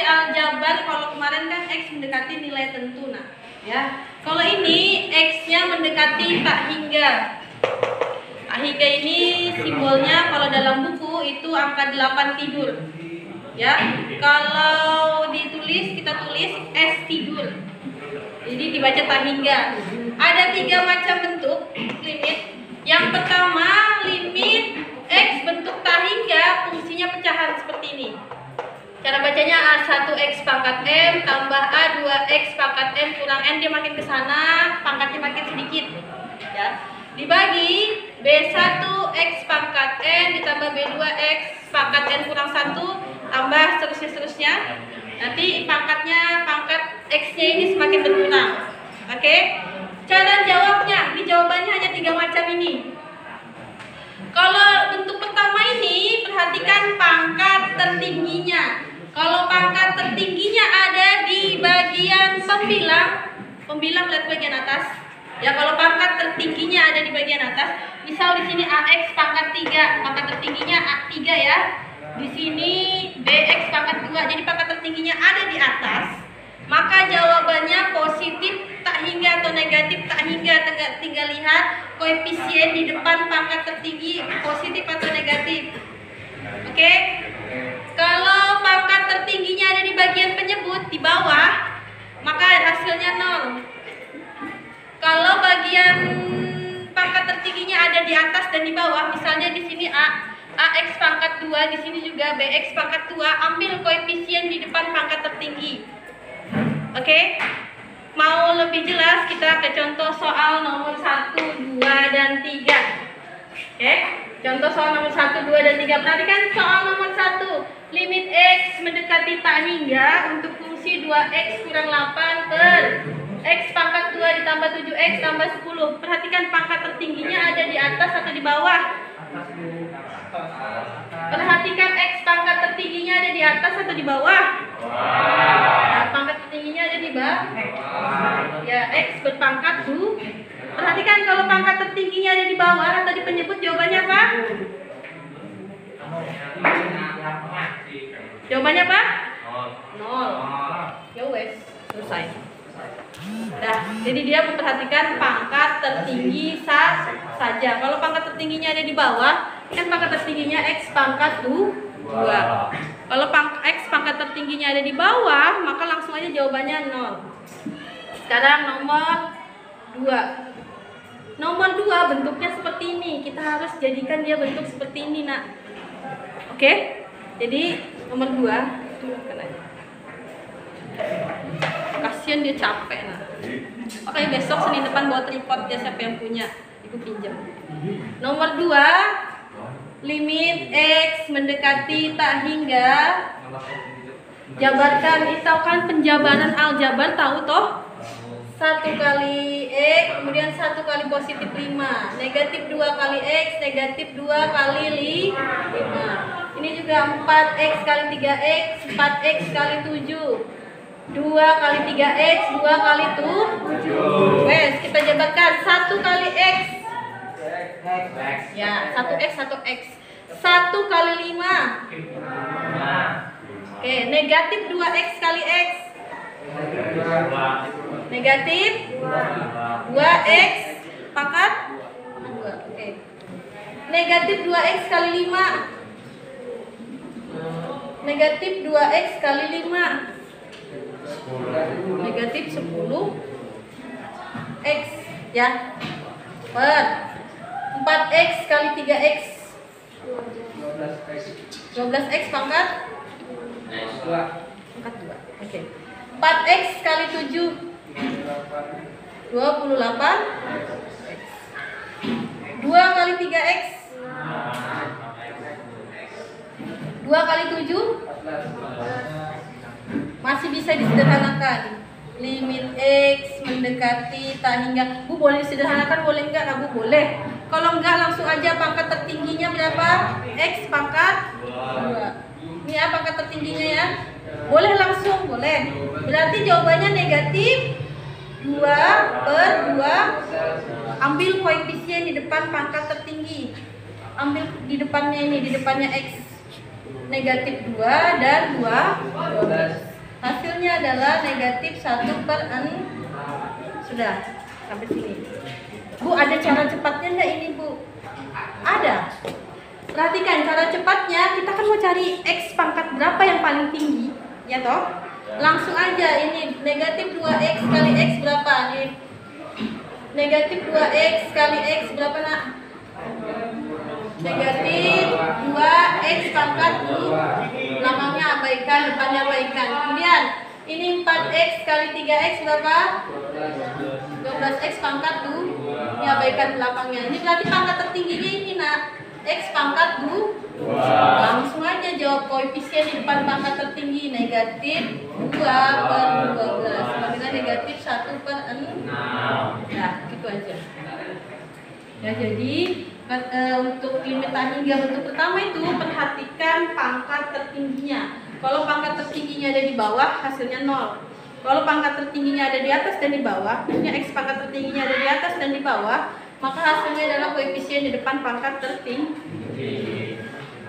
aljabar, kalau kemarin kan X mendekati nilai tentu, nah ya. Kalau ini X-nya mendekati tak hingga. Tak hingga ini simbolnya kalau dalam buku itu angka 8 tidur. Ya, kalau ditulis kita tulis S tidur. Jadi dibaca tak hingga. Ada 3 macam bentuk limit. Yang pertama, limit X bentuk tak hingga, fungsinya pecahan seperti ini. Cara bacanya A1X pangkat M tambah A2X pangkat M kurang N, dia makin ke sana, pangkatnya makin sedikit. Ya. Dibagi B1X pangkat N ditambah B2X pangkat N kurang 1 tambah seterusnya. Nanti pangkat X-nya ini semakin berkurang. Oke? Cara jawabnya, di jawabannya hanya 3 macam ini. Kalau bentuk pertama ini, perhatikan pangkat tertingginya. Kalau pangkat tertingginya ada di bagian pembilang lihat bagian atas. Ya, kalau pangkat tertingginya ada di bagian atas, misal di sini AX pangkat 3, pangkat tertingginya A3 ya. Di sini BX pangkat 2, jadi pangkat tertingginya ada di atas. Maka jawabannya positif tak hingga atau negatif tak hingga, tinggal lihat koefisien di depan pangkat tertinggi positif atau negatif. Oke? Kalau pangkat tertingginya ada di bagian penyebut di bawah, maka hasilnya 0. Kalau bagian pangkat tertingginya ada di atas dan di bawah, misalnya di sini AX pangkat 2, di sini juga BX pangkat 2, ambil koefisien di depan pangkat tertinggi. Oke? Mau lebih jelas kita ke contoh soal nomor 1, 2, dan 3. Oke? Contoh soal nomor 1, 2, dan 3. Perhatikan soal nomor 1. Limit X mendekati tak hingga untuk fungsi 2X kurang 8 per X pangkat 2 ditambah 7X tambah 10. Perhatikan pangkat tertingginya ada di atas atau di bawah. Perhatikan X pangkat tertingginya ada di atas atau di bawah. Nah, pangkat tertingginya ada di bawah. Ya, X berpangkat 2. Perhatikan kalau pangkat tertingginya ada di bawah atau di penyebut, jawabannya apa? Jawabannya apa? 0. Ya wes, selesai. Nah, jadi dia memperhatikan pangkat tertinggi saja. Kalau pangkat tertingginya ada di bawah, kan pangkat tertingginya X pangkat 2. Kalau X pangkat tertingginya ada di bawah, maka langsung aja jawabannya 0. Sekarang nomor 2. Nomor 2 bentuknya seperti ini. Kita harus jadikan dia bentuk seperti ini, nak. Oke? Jadi nomor 2 turunkan aja. Kasian dia capek, nah. Oke, besok Senin depan bawa tripod ya, siapa yang punya, Ibu pinjam. Nomor 2, limit X mendekati tak hingga. Jabarkan, itu kan penjabaran aljabar, tahu toh? 1 kali X, kemudian 1 kali positif 5, negatif 2 kali X, negatif 2 kali 5. Ini juga 4X kali 3X, 4X kali 7, 2 kali 3X, 2 kali 7. Wes, kita jabarkan 1 kali X. Ya, 1X, 1X. 1 kali 5. Oke, negatif 2X kali X. Negatif 2X pangkat 2. Oke. Negatif 2X kali 5. Negatif 2X kali 5. Negatif 10X ya. Per 4X kali 3X. 12X pangkat 2. Oke. 4X kali 7 28. 2 kali 3X 2 kali 7 masih bisa disederhanakan. Limit X mendekati tak hingga. Bu, boleh disederhanakan, boleh enggak? Nah, Bu, boleh. Kalau enggak langsung aja pangkat tertingginya berapa? X pangkat 2. Ini ya pangkat tertingginya ya. Boleh langsung, boleh. Berarti jawabannya negatif 2 per 2. Ambil koefisien di depan pangkat tertinggi. Ambil di depannya ini, di depannya X. Negatif 2 dan 2. 12. adalah negatif 1/6. Sudah, sampai sini. Bu, ada cara cepatnya nggak ini, Bu? Ada. Perhatikan cara cepatnya, kita kan mau cari X pangkat berapa yang paling tinggi, ya toh? Langsung aja, ini negatif 2X kali X berapa? Nih, negatif 2X kali X berapa, nak? Negatif 2X pangkat 2. Belakangnya abaikan, depannya abaikan. Kemudian, ini 4X kali 3X berapa? 12X pangkat 2. Ini abaikan belakangnya. Ini berarti pangkat tertingginya ini, nak. X pangkat 2. Langsung aja jawab koefisien di depan pangkat tertinggi, negatif 2/12 sama dengan negatif 1/6. Nah, gitu aja. Ya, jadi untuk limit tak hingga bentuk pertama itu perhatikan pangkat tertingginya. Kalau pangkat tertingginya ada di bawah, hasilnya 0. Kalau pangkat tertingginya ada di atas dan di bawah, maksudnya X pangkat tertingginya ada di atas dan di bawah, maka hasilnya adalah koefisien di depan pangkat tertinggi.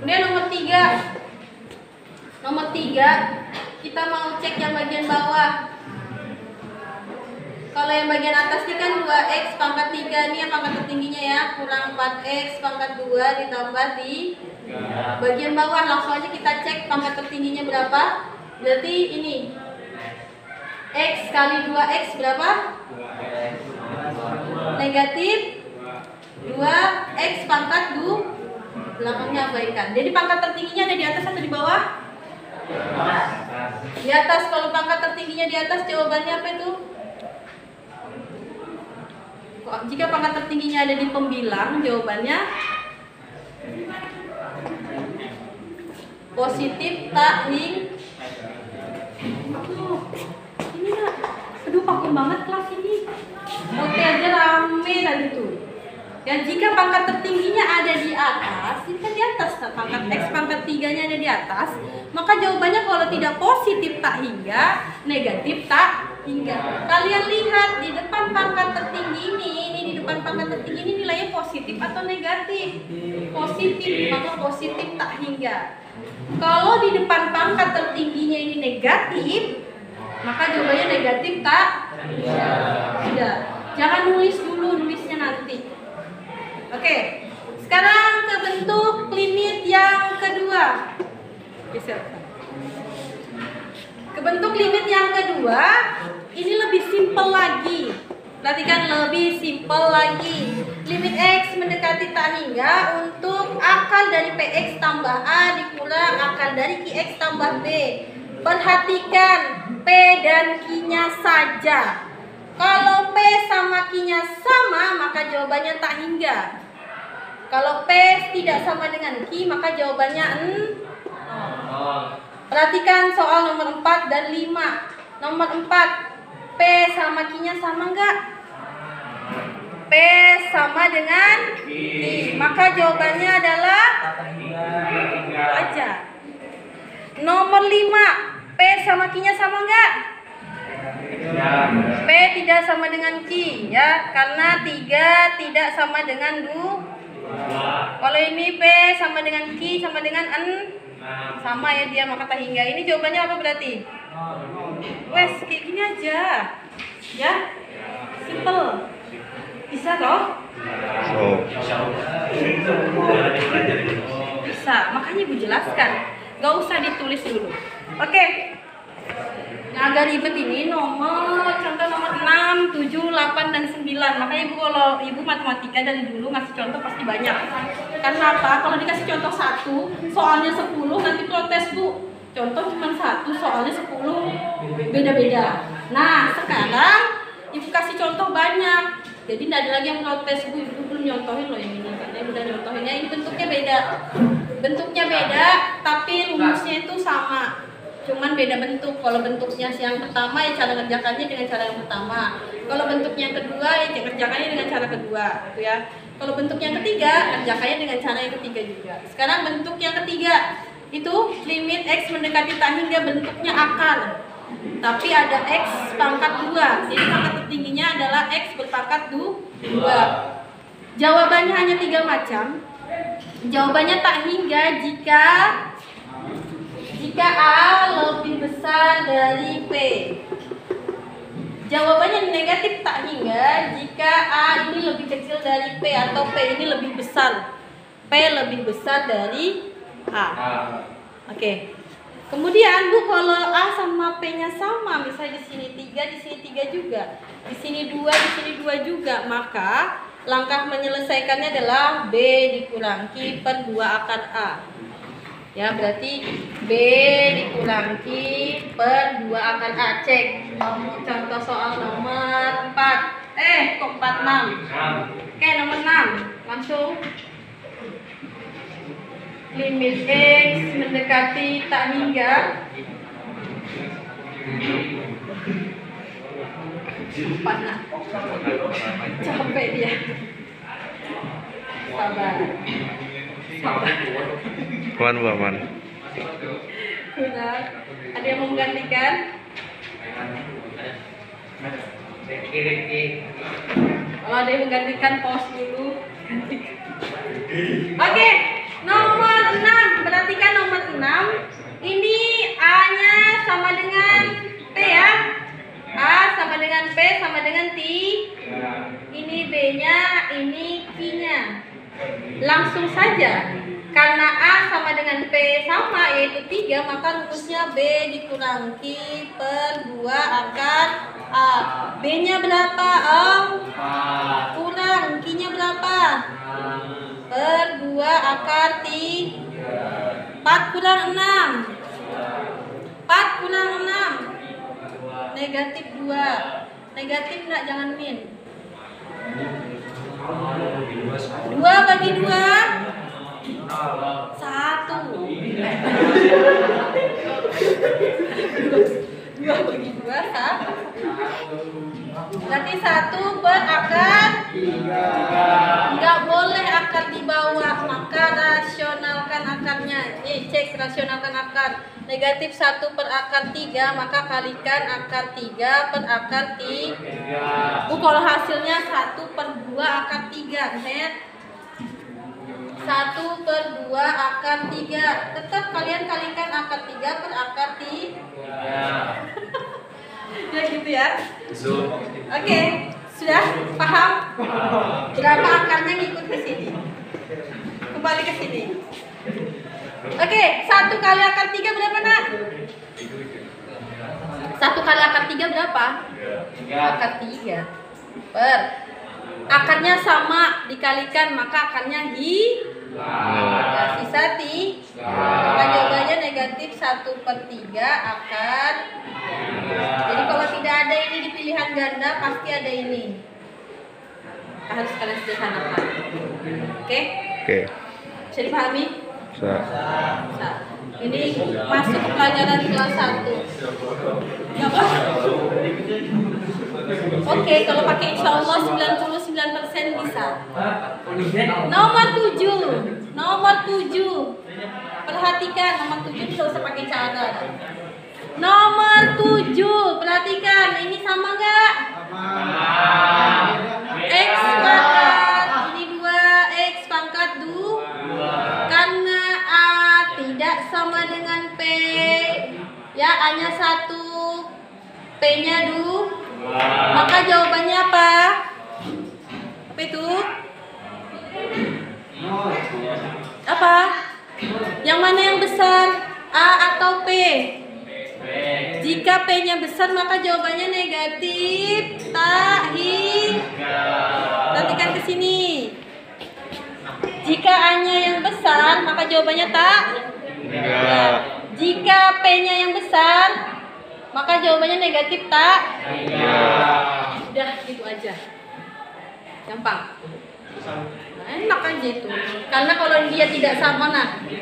Kemudian nomor 3. Nomor 3, kita mau cek yang bagian bawah. Kalau yang bagian atas ini kan 2X pangkat 3, ini yang pangkat tertingginya ya, kurang 4X pangkat 2 ditambah di bagian bawah. Langsung aja kita cek pangkat tertingginya berapa. Berarti ini X kali 2X berapa? Negatif 2X pangkat 2. Belakangnya abaikan. Jadi pangkat tertingginya ada di atas atau di bawah? Di atas. Kalau pangkat tertingginya di atas, jawabannya apa itu? Jika pangkat tertingginya ada di pembilang, jawabannya positif tak hingga. Ini nak, aduh vakum banget kelas ini. Oke aja rame tadi tuh. Ya, jika pangkat tertingginya ada di atas, ini kan di atas, nah, pangkat X pangkat 3-nya ada di atas, maka jawabannya kalau tidak positif tak hingga, negatif tak hingga. Kalian lihat di depan pangkat tertinggi ini di depan pangkat tertinggi ini nilainya positif atau negatif? Positif, maka positif tak hingga. Kalau di depan pangkat tertingginya ini negatif, maka jawabannya negatif tak hingga. Sudah, jangan nulis dulu, nulisnya nanti. Oke, sekarang ke bentuk limit yang kedua. Ke bentuk limit yang kedua, ini lebih simpel lagi. Perhatikan, lebih simpel lagi. Limit X mendekati tak hingga untuk akal dari PX tambah A dikurang akal dari QX tambah B. Perhatikan P dan Q-nya saja. Kalau P sama Q-nya sama, maka jawabannya tak hingga. Kalau P tidak sama dengan Q, maka jawabannya 0. Perhatikan soal nomor 4 dan 5. Nomor 4, P sama Q-nya sama enggak? P sama dengan Q, maka jawabannya adalah aja. Nomor 5, P sama Q-nya sama enggak? P tidak sama dengan Q, ya, karena 3 tidak sama dengan 2. Kalau ini P sama dengan Q sama dengan N, sama ya dia, maka tak hingga. Ini jawabannya apa berarti? Wes, kayak gini aja. Ya, simple. Bisa toh? Bisa, makanya Ibu jelaskan. Gak usah ditulis dulu. Oke. Nah, agak ribet ini contoh nomor 6, 7, 8, dan 9. Makanya Ibu kalau Ibu matematika dari dulu ngasih contoh pasti banyak. Karena apa? Kalau dikasih contoh 1, soalnya 10, nanti protes Bu. Contoh cuma 1, soalnya 10, beda-beda. Nah, sekarang Ibu kasih contoh banyak. Jadi tidak ada lagi yang protes, Bu, Ibu belum nyontohin loh yang ini. Karena Ibu udah nyontohinnya, ini bentuknya beda. Bentuknya beda, tapi rumusnya itu sama. Cuman beda bentuk. Kalau bentuknya yang pertama ya cara ngerjakannya dengan cara yang pertama. Kalau bentuknya yang kedua ya ngerjakannya dengan cara kedua, gitu ya. Kalau bentuk yang ketiga ngerjakannya dengan cara yang ketiga juga. Sekarang bentuk yang ketiga itu limit X mendekati tak hingga, bentuknya akar. Tapi ada X pangkat 2. Jadi pangkat tertingginya adalah X berpangkat 2. Jawabannya hanya 3 macam. Jawabannya tak hingga jika A lebih besar dari P Jawabannya negatif tak hingga jika A ini lebih kecil dari P atau P ini lebih besar. P lebih besar dari A. Oke. Kemudian Bu, kalau A sama P-nya sama, misalnya di sini 3, di sini 3 juga, di sini 2, di sini 2 juga, maka langkah menyelesaikannya adalah B dikurang Q per 2 akar A. Ya, berarti B dikurang Q per 2 akar A. Cek contoh soal nomor 4. Kok 46? Oke, nomor 6. Langsung. Limit X mendekati tak hingga. Panas. Capek dia. Sabar. Wan. Benar. Ada yang mau menggantikan? Kalau ada yang menggantikan, pause dulu. Oke, nomor 6. Perhatikan nomor 6. Ini A-nya sama dengan P ya. A sama dengan P sama dengan T. Ini B-nya, ini Q-nya. Langsung saja. Karena A sama dengan P sama yaitu 3, maka rumusnya B dikurang Q per 2 akar A. B-nya berapa, Om? Kurang. Q-nya berapa? Per 2 akar 4 kurang 6. 4 kurang 6. Negatif 2. Negatif enggak, jangan min. 2 bagi 2 1. 2 bagi 2 1. Berarti 1 per akar 3. Enggak boleh akar di bawah, maka rasionalkan akarnya. Cek rasionalkan akar. Negatif 1 per akar 3, maka kalikan akar 3 per akar 3. Bu, kalau hasilnya 1 per 2 akar 3, misalnya 1 per 2 akar 3. Tetap kalian kalikan akar 3 per akar 3. Ya gitu ya. Oke, sudah paham? Berapa akarnya ngikut ke sini? Kembali ke sini. Oke, 1 kali akar 3 berapa, Nak? 1 kali akar 3 berapa? Akar 3 per akarnya sama dikalikan, maka akarnya ya, sisa maka jawabannya negatif 1 per 3 akar. Jadi kalau tidak ada ini di pilihan ganda, pasti ada ini. Harus kalian sederhanakan. Oke? Bisa dipahami? Bisa. Ini masuk pelajaran kelas 1. Apa? Oke, kalau pakai insya Allah 99% bisa. Nomor 7. Perhatikan nomor 7 tidak usah pakai cara. Nomor 7, perhatikan ini sama enggak? X pangkat ini 2 X pangkat 2. Karena A tidak sama dengan P, ya, A-nya 1, P-nya 2, maka jawabannya apa? Apa itu? Apa? Yang mana yang besar? A atau P? Jika P-nya besar, maka jawabannya negatif tak hingga. Perhatikan ke sini. Jika A-nya yang besar, maka jawabannya tak hingga. Jika P-nya yang besar, maka jawabannya negatif tak hingga. Udah gitu aja. Gampang. Enak aja itu. Karena kalau dia tidak sama,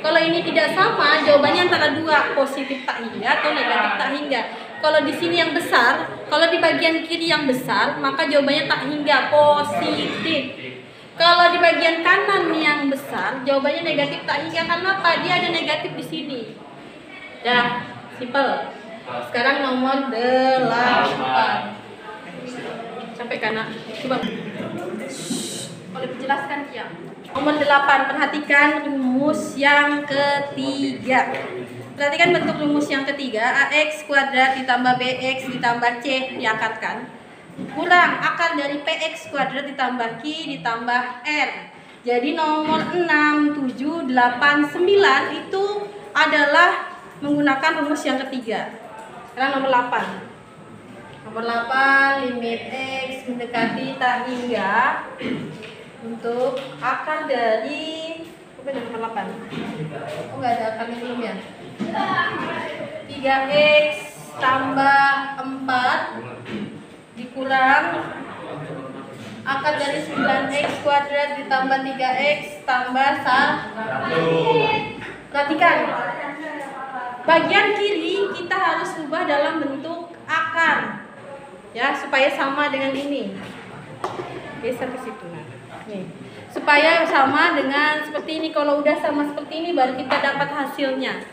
kalau ini tidak sama, jawabannya antara 2, positif tak hingga atau negatif tak hingga. Kalau di sini yang besar, kalau di bagian kiri yang besar, maka jawabannya tak hingga, positif. Kalau di bagian kanan yang besar, jawabannya negatif tak hingga. Karena apa? Dia ada negatif di sini. Ya, simple. Sekarang nomor 8. Sampai kanan. Coba. Boleh dijelaskan ya. Nomor 8, perhatikan rumus yang ketiga. Perhatikan bentuk rumus yang ketiga, AX kuadrat ditambah BX ditambah C diakatkan kurang akar dari PX kuadrat ditambah Q ditambah R. Jadi nomor 6, 7, 8, 9 itu adalah menggunakan rumus yang ketiga. Sekarang nomor 8. Nomor 8, limit X mendekati tak hingga untuk akar dari nomor 8. Oh, nggak ada akarnya belum ya? 3X tambah 4 dikurang akar dari 9X kuadrat ditambah 3X tambah 1. Perhatikan, bagian kiri kita harus ubah dalam bentuk akar ya, supaya sama dengan ini. Geser ke situ. Nah, nih. Supaya sama dengan seperti ini. Kalau udah sama seperti ini baru kita dapat hasilnya.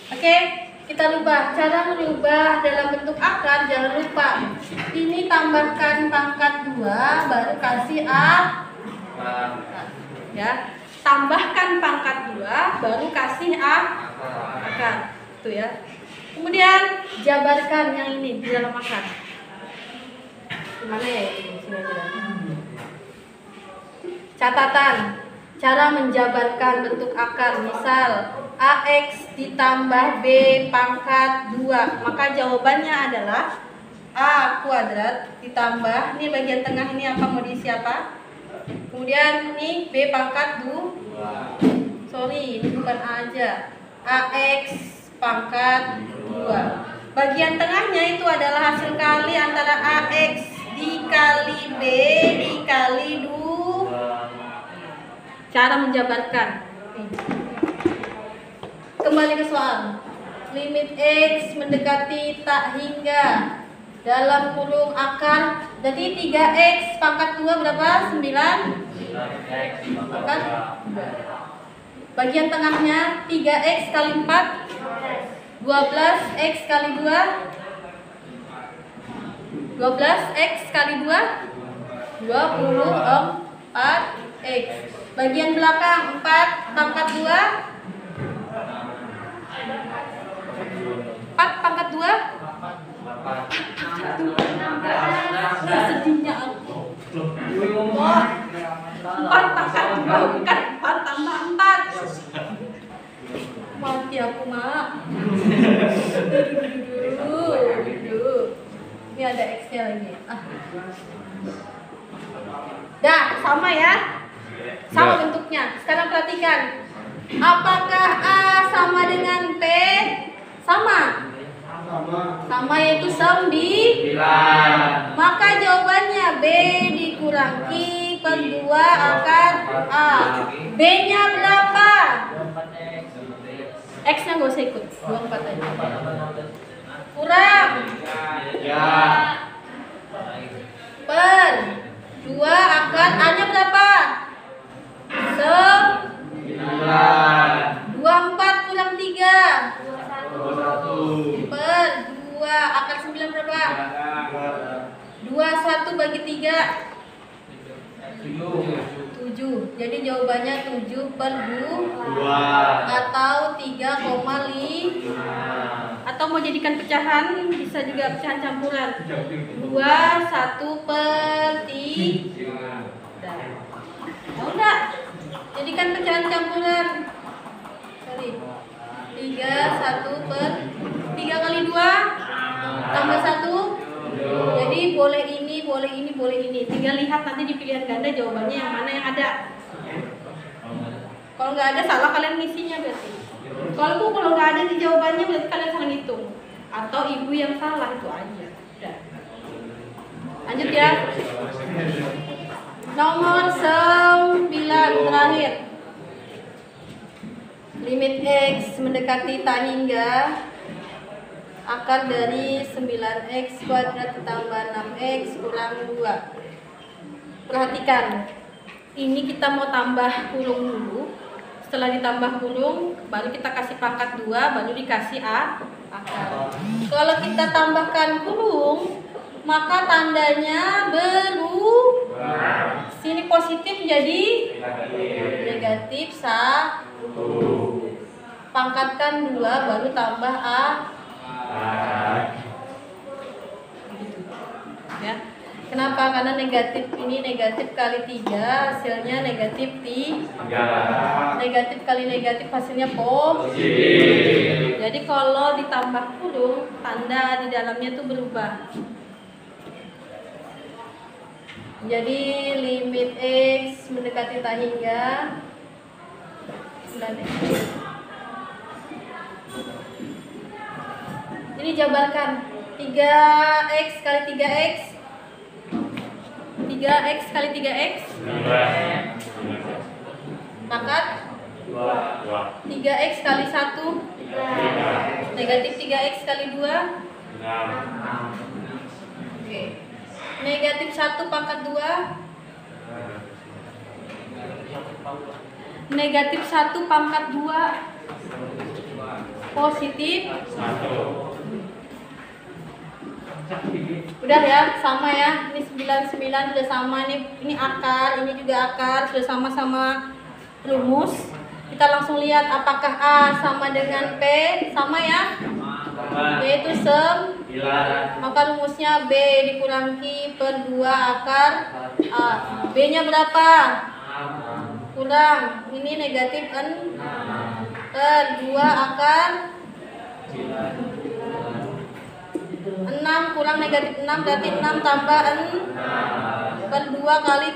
Oke, kita rubah. Cara merubah dalam bentuk akar, jangan lupa ini tambahkan pangkat 2 baru kasih A. Ya, tambahkan pangkat 2 baru kasih A akar. Tuh ya. Kemudian jabarkan yang ini di dalam akar. Gimana ya? Sini aja. Catatan, cara menjabarkan bentuk akar, misal AX ditambah B pangkat 2, maka jawabannya adalah A kuadrat ditambah, ini bagian tengah ini apa, mau diisi apa? Kemudian ini B pangkat 2, sorry ini bukan A aja, AX pangkat 2. Bagian tengahnya itu adalah hasil kali antara AX dikali B dikali 2. Cara menjabarkan. Kembali ke soal. Limit X mendekati tak hingga dalam kurung akar. Jadi 3X pangkat 2 berapa? 9. Pangkat 2. Bagian tengahnya 3X kali 4 12X kali 2 12X kali 2 24X. Bagian belakang 4 pangkat 2 4 pangkat 2 sedihnya aku. 4 pangkat 2 bukan 4 tambah 4. Mati aku, Mak. Ini ada X-nya lagi. Dah, sama ya. Sama bentuknya. Sekarang perhatikan. Apakah A sama dengan P? Sama. Sama yaitu 9. Maka jawabannya B dikurang Q per 2 akar A. B-nya berapa? X-nya nggak usah ikut. 24 aja. Kurang. Per 2 akar A-nya berapa? 24 kurang 3 per 2 akar 9 berapa? 21 bagi 3 7. Jadi jawabannya 7 per 2 atau 3,5. Atau mau jadikan pecahan bisa juga pecahan campuran. 2 1 per 3. Mau enggak? Jadikan pecahan campuran. Sorry. 3 1 per 3 kali 2 tambah 1. Jadi boleh ini, boleh ini, boleh ini. Tinggal lihat nanti di pilihan ganda jawabannya yang mana yang ada. Kalau nggak ada salah kalian ngisinya berarti. Kalau nggak ada di jawabannya berarti kalian salah hitung. Atau ibu yang salah, itu aja. Udah. Lanjut ya. Nomor 9 terakhir. Limit X mendekati tak hingga akar dari 9X kuadrat ditambah 6X kurang 2. Perhatikan, ini kita mau tambah kurung dulu. Setelah ditambah kurung, baru kita kasih pangkat 2, baru dikasih akar. Kalau kita tambahkan kurung, maka tandanya berubah. Sini positif jadi negatif 1. pangkatkan 2 baru tambah A. Gitu. Ya. Kenapa? Karena negatif ini negatif kali 3 hasilnya negatif 3. Negatif kali negatif hasilnya positif. Jadi kalau ditambah kurung, tanda di dalamnya tuh berubah. Jadi limit X mendekati tak hingga 9X. Ini jabarkan 3X kali 3X 3X kali 3X pangkat 3X kali 1 negatif 3X kali 2 Oke. Negatif 1 pangkat 2 negatif 1 pangkat 2 positif 1. Udah ya, sama ya. Ini 99 sudah sama nih. Ini akar, ini juga akar, sudah sama-sama rumus. Kita langsung lihat apakah A sama dengan P, sama ya? B itu 9. Maka rumusnya B dikurangi per 2 akar A. B-nya berapa? Kurang. Ini negatif 6 per 2 akar 6 kurang negatif 6 berarti 6 tambah 6 per 2 kali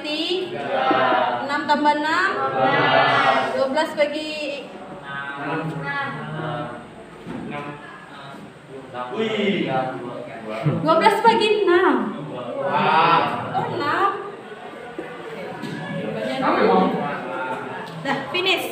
3 6 tambah 6 12 bagi 12 bagi 6 oh 6 Dah finish